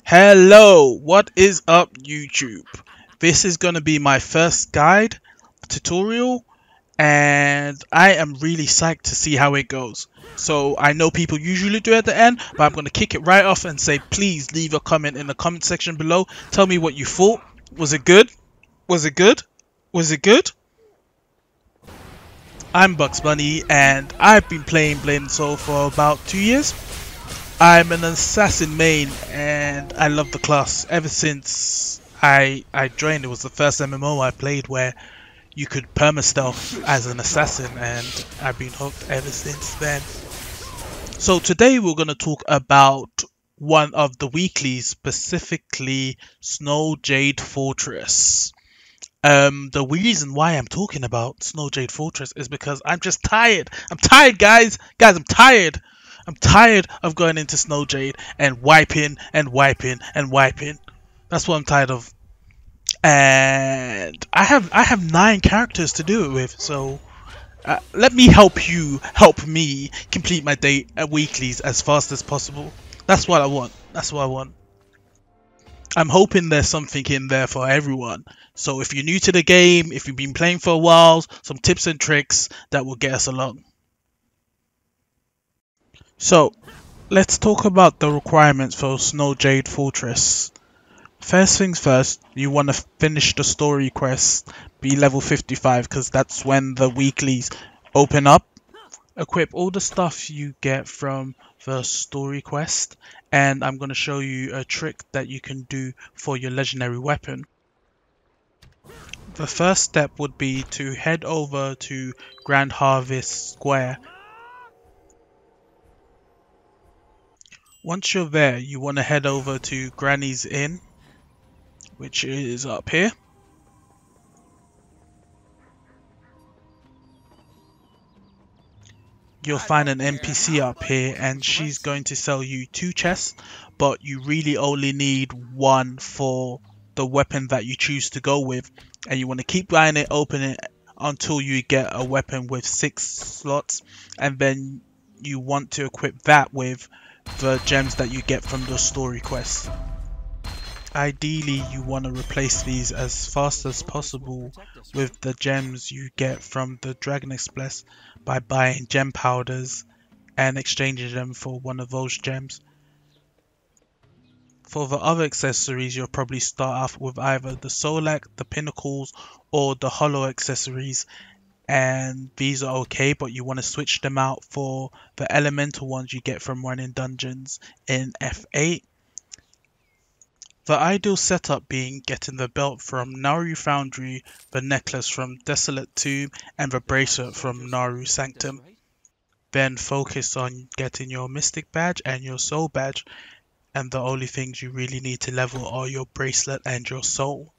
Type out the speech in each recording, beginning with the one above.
Hello, what is up YouTube? This is going to be my first guide tutorial and I am really psyched to see how it goes. So I know people usually do at the end, but I'm going to kick it right off and say please leave a comment in the comment section below. Tell me what you thought. Was it good? Was it good? Was it good? I'm Buxbunny and I've been playing Blade & Soul for about 2 years. I'm an assassin main and I love the class. Ever since I joined, it was the first MMO I played where you could perma-stealth as an assassin, and I've been hooked ever since then. So today we're going to talk about one of the weeklies, specifically Snow Jade Fortress. The reason why I'm talking about Snow Jade Fortress is because I'm just tired. I'm tired, guys. Guys, I'm tired. I'm tired of going into Snow Jade and wiping and wiping and wiping. That's what I'm tired of. And I have 9 characters to do it with, so let me help me complete my day weeklies as fast as possible. That's what I want. That's what I want. I'm hoping there's something in there for everyone. So if you're new to the game, if you've been playing for a while, some tips and tricks that will get us along. So let's talk about the requirements for Snow Jade Fortress. First things first, you want to finish the story quest, be level 55 because that's when the weeklies open up. Equip all the stuff you get from the story quest, and I'm going to show you a trick that you can do for your legendary weapon. The first step would be to head over to Grand Harvest Square. Once you're there, you want to head over to Granny's Inn, which is up here. You'll find an NPC up here and she's going to sell you 2 chests, but you really only need 1 for the weapon that you choose to go with, and you want to keep buying it, open it until you get a weapon with 6 slots, and then you want to equip that with the gems that you get from the story quest. Ideally, you want to replace these as fast as possible with the gems you get from the Dragon Express by buying gem powders and exchanging them for one of those gems. For the other accessories, you'll probably start off with either the Solak, the Pinnacles, or the Hollow accessories, and these are okay, but you want to switch them out for the elemental ones you get from running dungeons in F8. The ideal setup being getting the belt from Naru Foundry, the necklace from Desolate Tomb, and the bracelet from Naru Sanctum. Then focus on getting your Mystic Badge and your Soul Badge, and the only things you really need to level are your bracelet and your soul.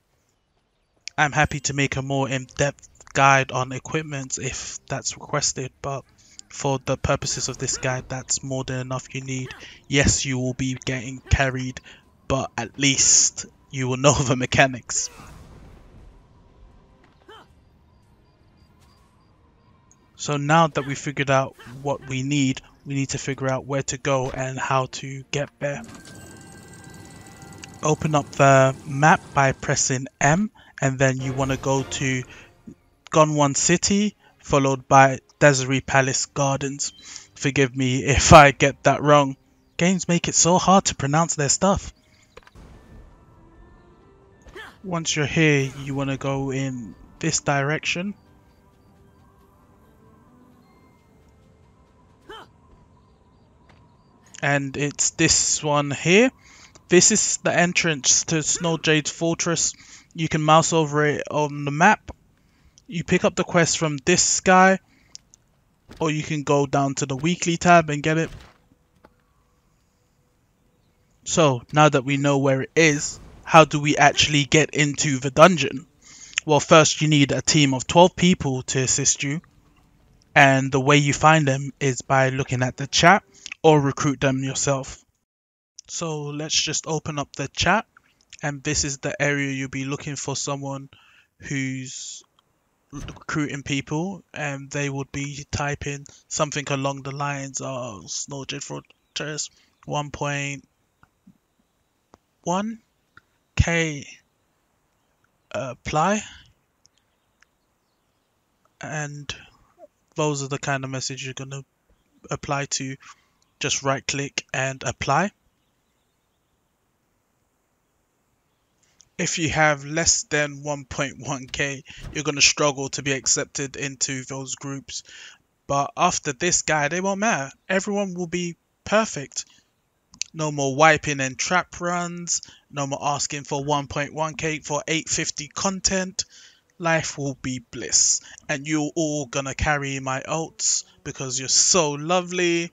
I'm happy to make a more in-depth guide on equipment if that's requested, but for the purposes of this guide, that's more than enough you need. Yes, you will be getting carried, but at least you will know the mechanics. So now that we figured out what we need to figure out where to go and how to get there. Open up the map by pressing M, and then you want to go to Gonwan City, followed by Desiree Palace Gardens. Forgive me if I get that wrong. Games make it so hard to pronounce their stuff. Once you're here, you want to go in this direction. And it's this one here. This is the entrance to Snow Jade Fortress. You can mouse over it on the map. You pick up the quest from this guy, or you can go down to the weekly tab and get it. So now that we know where it is, how do we actually get into the dungeon? Well, first you need a team of 12 people to assist you, and the way you find them is by looking at the chat or recruit them yourself. So let's just open up the chat, and this is the area you'll be looking for someone who's recruiting people, and they would be typing something along the lines of Snow Jade Fortress 1.0 1k apply, and those are the kind of message you're going to apply to. Just right click and apply. If you have less than 1.1k, you're going to struggle to be accepted into those groups. But after this guide, it won't matter. Everyone will be perfect. No more wiping and trap runs. No more asking for 1.1k for 850 content. Life will be bliss. And you're all gonna carry my ults because you're so lovely.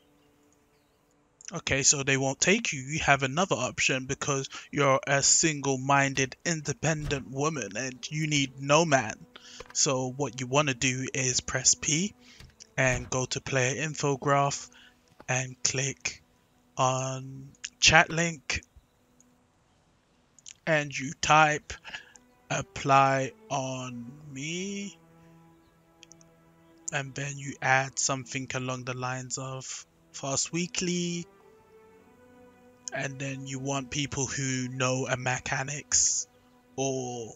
Okay, so they won't take you. You have another option because you're a single-minded, independent woman and you need no man. So what you want to do is press P and go to player info graph and click on chat link, and you type apply on me, and then you add something along the lines of fast weekly, and then you want people who know a mechanics or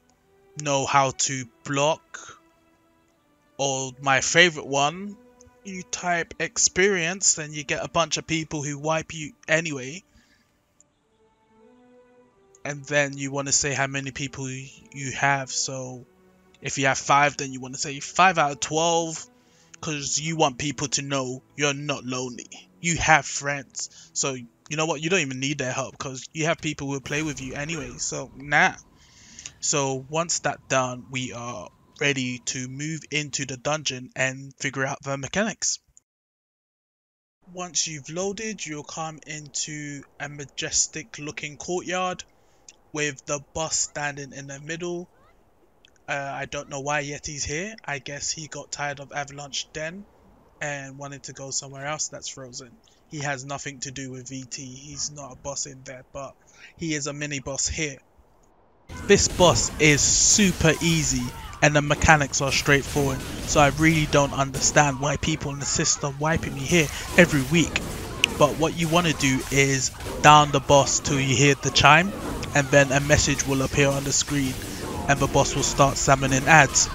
know how to block, or my favorite one, you type experience, then you get a bunch of people who wipe you anyway. And then you want to say how many people you have. So if you have 5, then you want to say 5 out of 12, because you want people to know you're not lonely. You have friends. So you know what? You don't even need their help because you have people who will play with you anyway. So nah. So once that's done, we are ready to move into the dungeon and figure out the mechanics. Once you've loaded, you'll come into a majestic looking courtyard with the boss standing in the middle. I don't know why Yeti's here. I guess he got tired of Avalanche Den and wanted to go somewhere else that's frozen. He has nothing to do with VT. He's not a boss in there, but he is a mini boss here. This boss is super easy and the mechanics are straightforward, so I really don't understand why people insist on wiping me here every week. But what you want to do is down the boss till you hear the chime, and then a message will appear on the screen and the boss will start summoning ads.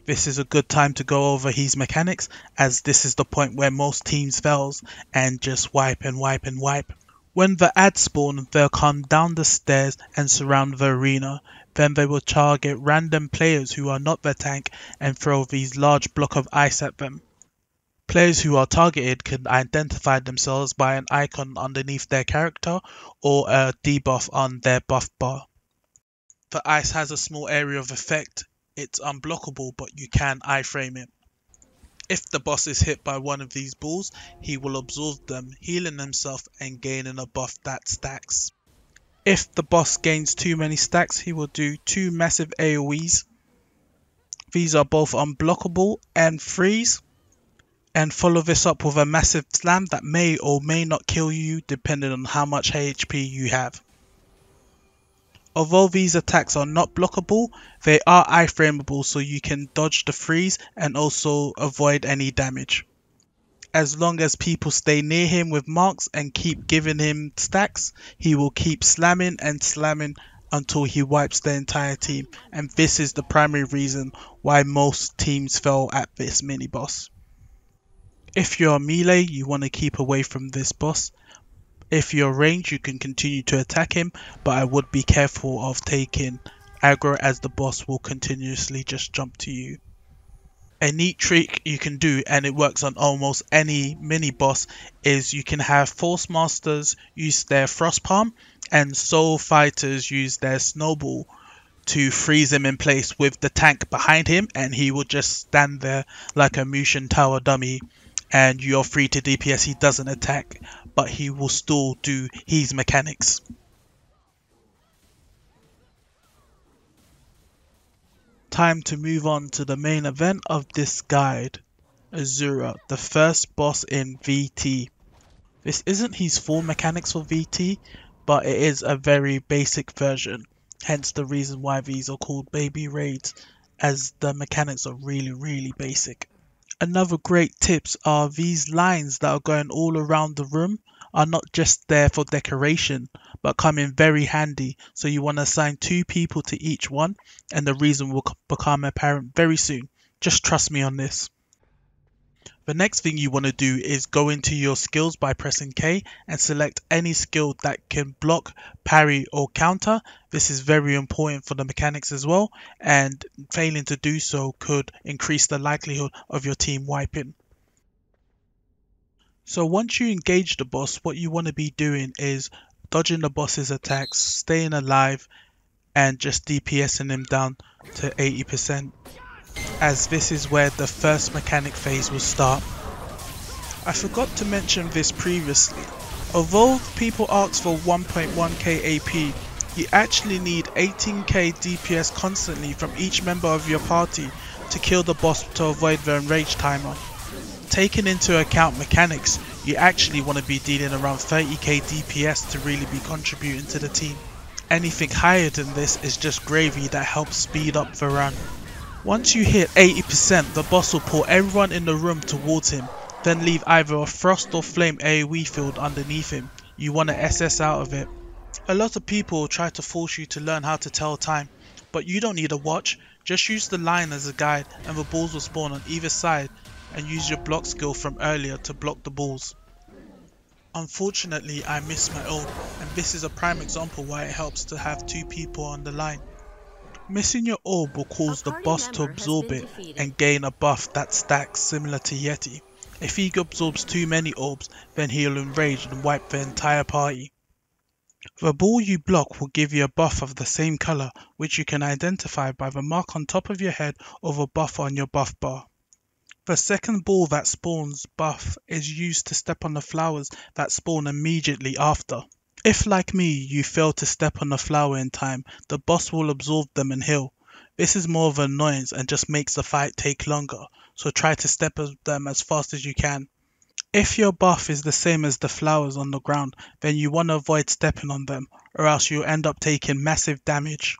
This is a good time to go over his mechanics, as this is the point where most teams fails and just wipe and wipe and wipe. When the ads spawn, they'll come down the stairs and surround the arena. Then they will target random players who are not the tank and throw these large block of ice at them. Players who are targeted can identify themselves by an icon underneath their character or a debuff on their buff bar. The ice has a small area of effect. It's unblockable, but you can iframe it. If the boss is hit by one of these balls, he will absorb them, healing himself and gaining a buff that stacks. If the boss gains too many stacks, he will do 2 massive AoEs. These are both unblockable and freeze. And follow this up with a massive slam that may or may not kill you depending on how much HP you have. Although these attacks are not blockable, they are iframeable, so you can dodge the freeze and also avoid any damage. As long as people stay near him with marks and keep giving him stacks, he will keep slamming and slamming until he wipes the entire team, and this is the primary reason why most teams fail at this mini boss. If you're melee, you want to keep away from this boss. If you're ranged, you can continue to attack him, but I would be careful of taking aggro, as the boss will continuously just jump to you. A neat trick you can do, and it works on almost any mini boss, is you can have Force Masters use their Frost Palm and Soul Fighters use their Snowball to freeze him in place with the tank behind him, and he will just stand there like a Mushin Tower dummy, and you're free to DPS. He doesn't attack, but he will still do his mechanics. Time to move on to the main event of this guide, Azura, the first boss in VT. This isn't his full mechanics for VT, but it is a very basic version, hence the reason why these are called baby raids, as the mechanics are really basic. Another great tips are these lines that are going all around the room are not just there for decoration, but come in very handy, so you want to assign 2 people to each one, and the reason will become apparent very soon. Just trust me on this. The next thing you want to do is go into your skills by pressing K and select any skill that can block, parry or counter. This is very important for the mechanics as well, and failing to do so could increase the likelihood of your team wiping. So once you engage the boss, what you want to be doing is dodging the boss's attacks, staying alive, and just DPSing him down to 80%, as this is where the first mechanic phase will start. I forgot to mention this previously. Although people ask for 1.1k AP, you actually need 18k DPS constantly from each member of your party to kill the boss to avoid the enrage timer. Taking into account mechanics, you actually want to be dealing around 30k DPS to really be contributing to the team. Anything higher than this is just gravy that helps speed up the run. Once you hit 80%, the boss will pull everyone in the room towards him, then leave either a frost or flame AoE field underneath him. You want to SS out of it. A lot of people will try to force you to learn how to tell time, but you don't need a watch. Just use the line as a guide and the balls will spawn on either side, and use your block skill from earlier to block the balls. Unfortunately, I missed my ult, and this is a prime example why it helps to have 2 people on the line. Missing your orb will cause the boss to absorb it and gain a buff that stacks similar to Yeti. If he absorbs too many orbs, then he'll enrage and wipe the entire party. The ball you block will give you a buff of the same colour, which you can identify by the mark on top of your head or the buff on your buff bar. The second ball that spawns buff is used to step on the flowers that spawn immediately after. If, like me, you fail to step on the flower in time, the boss will absorb them and heal. This is more of an annoyance and just makes the fight take longer, so try to step on them as fast as you can. If your buff is the same as the flowers on the ground, then you want to avoid stepping on them, or else you'll end up taking massive damage.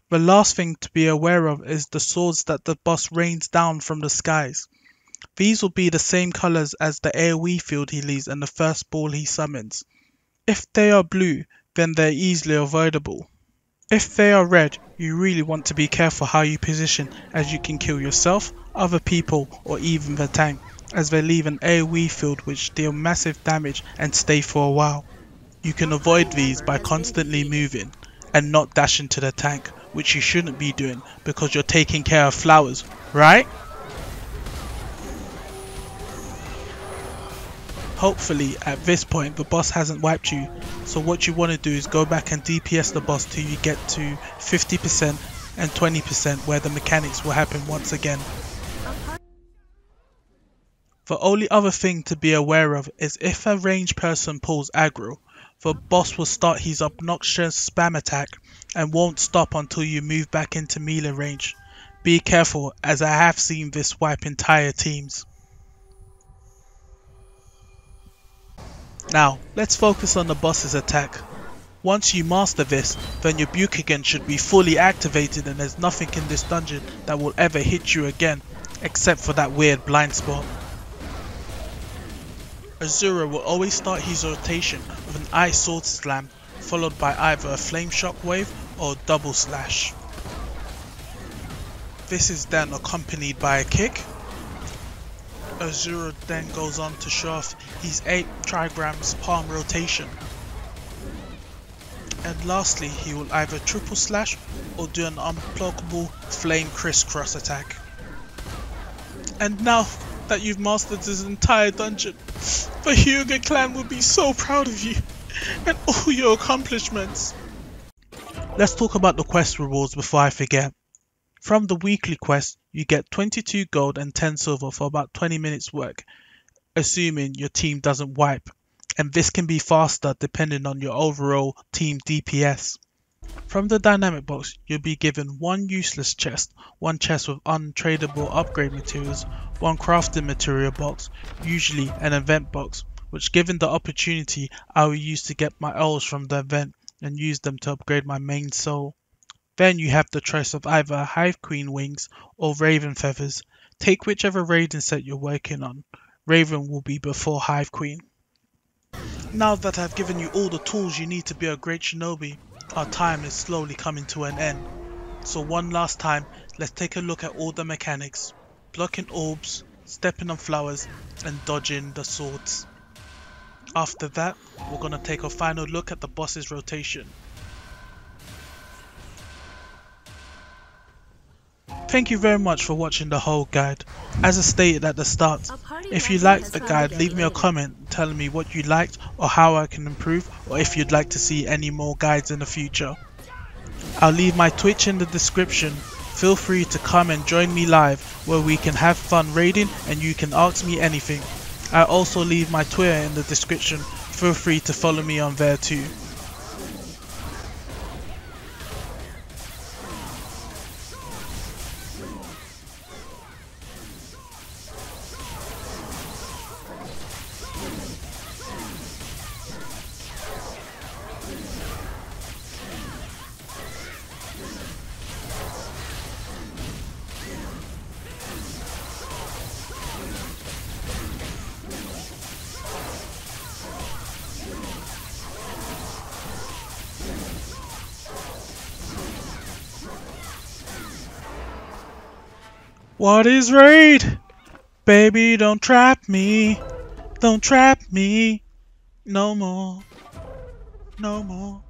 The last thing to be aware of is the swords that the boss rains down from the skies. These will be the same colours as the AoE field he leaves and the first ball he summons. If they are blue, then they're easily avoidable. If they are red, you really want to be careful how you position, as you can kill yourself, other people or even the tank, as they leave an AoE field which deal massive damage and stay for a while. You can avoid these by constantly moving and not dashing to the tank, which you shouldn't be doing because you're taking care of flowers, right? Hopefully at this point the boss hasn't wiped you, so what you want to do is go back and DPS the boss till you get to 50% and 20% where the mechanics will happen once again. The only other thing to be aware of is if a ranged person pulls aggro, the boss will start his obnoxious spam attack and won't stop until you move back into melee range. Be careful, as I have seen this wipe entire teams. Now, let's focus on the boss's attack. Once you master this, then your Byakugan should be fully activated and there's nothing in this dungeon that will ever hit you again, except for that weird blind spot. Azura will always start his rotation with an Ice Sword Slam, followed by either a Flame Shockwave or double slash. This is then accompanied by a kick. Azura then goes on to show off his 8 trigrams palm rotation. And lastly, he will either triple slash or do an unblockable flame crisscross attack. And now that you've mastered this entire dungeon, the Hyuga clan will be so proud of you and all your accomplishments. Let's talk about the quest rewards before I forget. From the weekly quest, you get 22 gold and 10 silver for about 20 minutes work, assuming your team doesn't wipe, and this can be faster depending on your overall team DPS. From the dynamic box, you'll be given 1 useless chest, 1 chest with untradeable upgrade materials, 1 crafting material box, usually an event box, which given the opportunity I will use to get my owls from the event and use them to upgrade my main soul. Then you have the choice of either Hive Queen wings or Raven feathers. Take whichever raiding set you're working on. Raven will be before Hive Queen. Now that I've given you all the tools you need to be a great shinobi, our time is slowly coming to an end. So one last time, let's take a look at all the mechanics. Blocking orbs, stepping on flowers, and dodging the swords. After that, we're gonna take a final look at the boss's rotation. Thank you very much for watching the whole guide. As I stated at the start, if you liked the guide, leave me a comment telling me what you liked or how I can improve, or if you'd like to see any more guides in the future. I'll leave my Twitch in the description. Feel free to come and join me live where we can have fun raiding and you can ask me anything. I also leave my Twitter in the description. Feel free to follow me on there too. What is raid? Baby, don't trap me. Don't trap me. No more. No more.